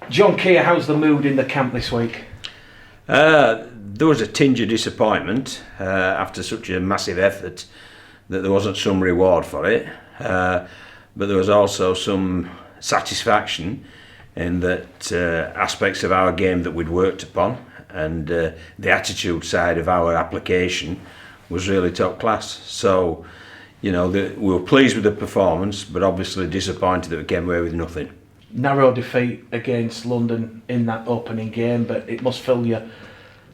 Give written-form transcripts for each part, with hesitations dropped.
John Kear, how's the mood in the camp this week? There was a tinge of disappointment after such a massive effort that there wasn't some reward for it, but there was also some satisfaction in that aspects of our game that we'd worked upon, and the attitude side of our application was really top class. So, we were pleased with the performance, but obviously disappointed that we came away with nothing. Narrow defeat against London in that opening game, but it must fill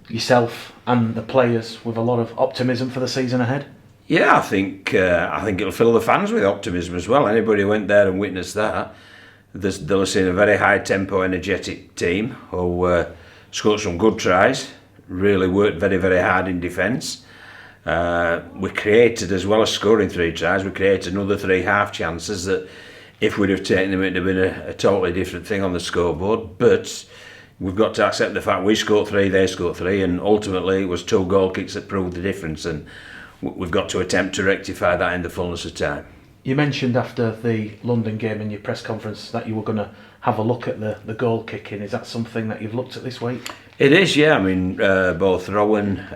yourself and the players with a lot of optimism for the season ahead. Yeah, I think it'll fill the fans with optimism as well. Anybody who went there and witnessed that, they'll have seen a very high tempo, energetic team who scored some good tries, really worked very, very hard in defence. We created, as well as scoring 3 tries, we created another 3 half chances that if we'd have taken them, it'd have been a totally different thing on the scoreboard. But we've got to accept the fact we scored 3, they scored 3, and ultimately it was 2 goal kicks that proved the difference, and we've got to attempt to rectify that in the fullness of time. You mentioned after the London game in your press conference that you were going to have a look at the goal kicking. Is that something that you've looked at this week? It is, yeah. I mean, both Rowan,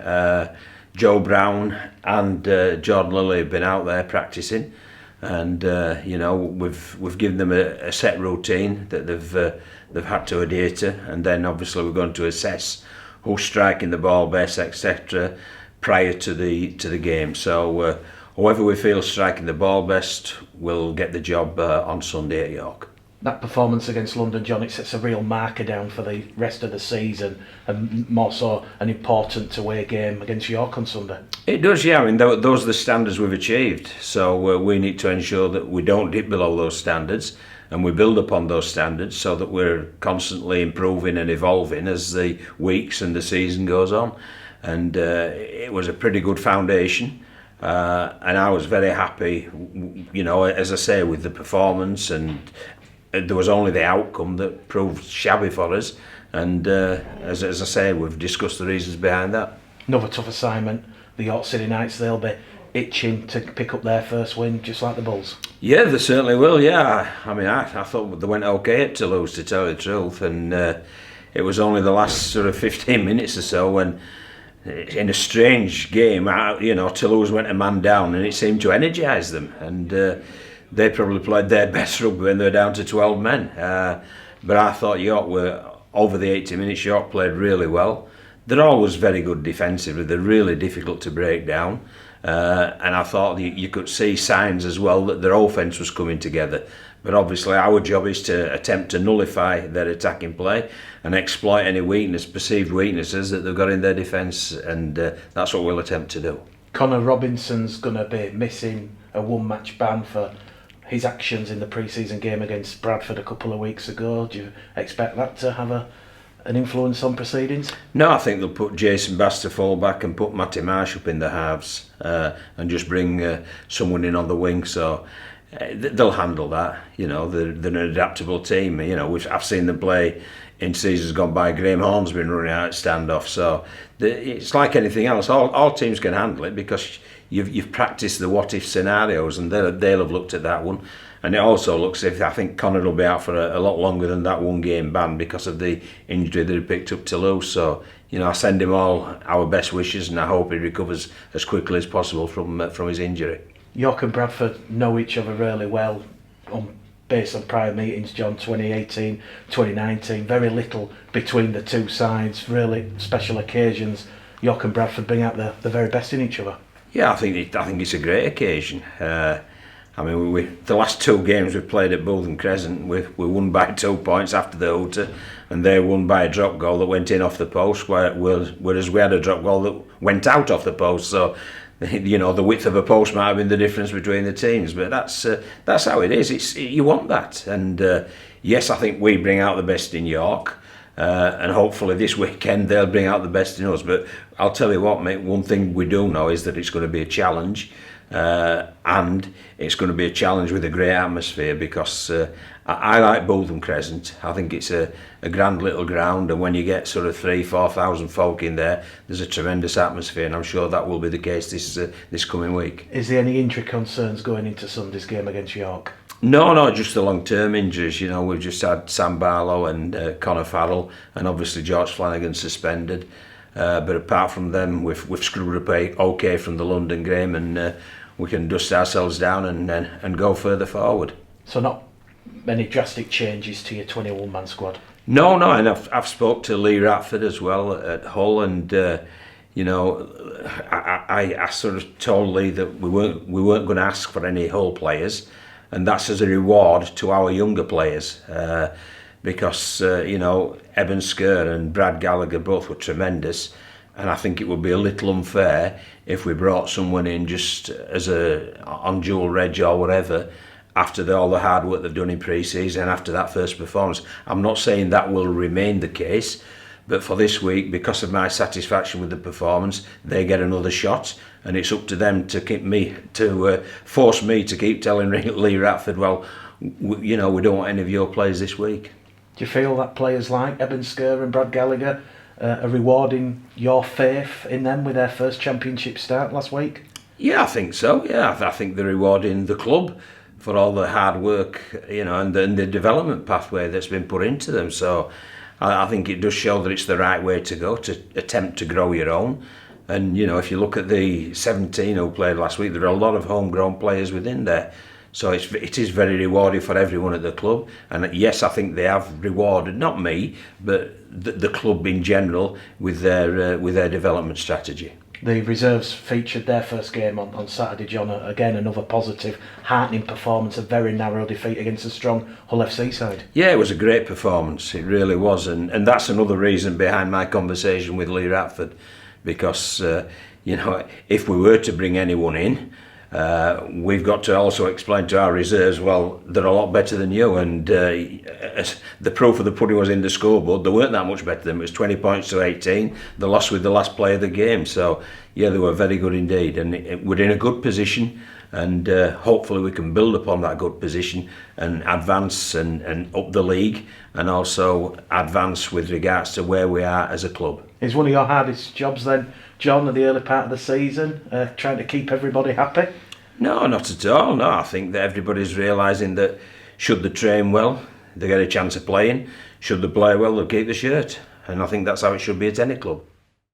Joe Brown and Jordan Lilly have been out there practising, and we've given them a set routine that they've had to adhere to, and then obviously we're going to assess who's striking the ball best, etc. prior to the game. So whoever we feel striking the ball best will get the job on Sunday at York. That performance against London, John, it sets a real marker down for the rest of the season, and more so an important away game against York on Sunday. It does, yeah. I mean, those are the standards we've achieved, so we need to ensure that we don't dip below those standards, and we build upon those standards so that we're constantly improving and evolving as the weeks and the season goes on. And it was a pretty good foundation, and I was very happy, as I say, with the performance, and there was only the outcome that proved shabby for us, and as I say, we've discussed the reasons behind that. Another tough assignment, the York City Knights. They'll be itching to pick up their first win, just like the Bulls. Yeah, they certainly will, yeah. I mean, I thought they went okay at Toulouse, to tell you the truth, and it was only the last sort of 15 minutes or so when, in a strange game, Toulouse went a man down, and it seemed to energise them, and they probably played their best rugby when they were down to 12 men. But I thought York were, over the 80 minutes, York played really well. They're always very good defensively. They're really difficult to break down. And I thought you could see signs as well that their offence was coming together. But obviously our job is to attempt to nullify their attacking play and exploit any perceived weaknesses that they've got in their defence, and that's what we'll attempt to do. Connor Robinson's going to be missing a 1-match ban for his actions in the pre-season game against Bradford a couple of weeks ago. Do you expect that to have an influence on proceedings? No, I think they'll put Jason Bass to full back and put Matty Marsh up in the halves, and just bring someone in on the wing. So they'll handle that. They're an adaptable team. I've seen them play in seasons gone by. Graham Horn's been running out at standoff. So it's like anything else. All teams can handle it because you've practiced the what-if scenarios, and they'll have looked at that one. And it also looks as if I think Connor will be out for a lot longer than that 1-game ban because of the injury that he picked up Toulouse. So I send him all our best wishes, and I hope he recovers as quickly as possible from his injury. York and Bradford know each other really well based on prior meetings, John. 2018, 2019, very little between the two sides. Really special occasions. York and Bradford bring out the very best in each other. Yeah, I think it's a great occasion. I mean, the last 2 games we've played at Bootham Crescent, we won by 2 points after the hooter, and they won by a drop goal that went in off the post, whereas we had a drop goal that went out off the post. So, the width of a post might have been the difference between the teams, but that's how it is. You want that, and yes, I think we bring out the best in York. And hopefully this weekend they'll bring out the best in us. But I'll tell you what, mate, one thing we do know is that it's going to be a challenge, and it's going to be a challenge with a great atmosphere, because I like Bootham Crescent. I think it's a grand little ground, and when you get sort of 3,000-4,000 folk in there, there's a tremendous atmosphere, and I'm sure that will be the case this coming week. Is there any injury concerns going into Sunday's game against York? No, just the long-term injuries. You know, we've just had Sam Barlow and Conor Farrell, and obviously George Flanagan suspended. But apart from them, we've screwed up okay from the London game, and we can dust ourselves down and go further forward. So not many drastic changes to your 21-man squad? No, and I've spoke to Lee Ratford as well at Hull, and you know, I sort of told Lee that we weren't going to ask for any Hull players, and that's as a reward to our younger players, because you know, Eben Sker and Brad Gallagher both were tremendous, and I think it would be a little unfair if we brought someone in just as on dual reg or whatever after all the hard work they've done in pre-season, after that first performance. I'm not saying that will remain the case, but for this week, because of my satisfaction with the performance, they get another shot, and it's up to them to force me to keep telling Lee Ratford, well, you know, we don't want any of your players this week. Do you feel that players like Eben Sker and Brad Gallagher are rewarding your faith in them with their first championship start last week? Yeah, I think so. Yeah, I think they're rewarding the club for all the hard work, you know, and the development pathway that's been put into them. So I think it does show that it's the right way to go, to attempt to grow your own. And, you know, if you look at the 17 who played last week, there are a lot of homegrown players within there. So it is very rewarding for everyone at the club. And yes, I think they have rewarded, not me, but the club in general with their development strategy. The reserves featured their first game on Saturday, John. Again, another positive, heartening performance, a very narrow defeat against a strong Hull FC side. Yeah, it was a great performance, it really was. And that's another reason behind my conversation with Lee Ratford, because, you know, if we were to bring anyone in, we've got to also explain to our reserves, well, they're a lot better than you, and the proof of the pudding was in the scoreboard. They weren't that much better than them. It was 20 points to 18. They lost with the last play of the game, so yeah, they were very good indeed, and we're in a good position, and hopefully we can build upon that good position and advance and up the league, and also advance with regards to where we are as a club. Is one of your hardest jobs then, John, at the early part of the season, trying to keep everybody happy? No, not at all. No, I think that everybody's realising that should they train well, they get a chance of playing. Should they play well, they'll keep the shirt. And I think that's how it should be at any club.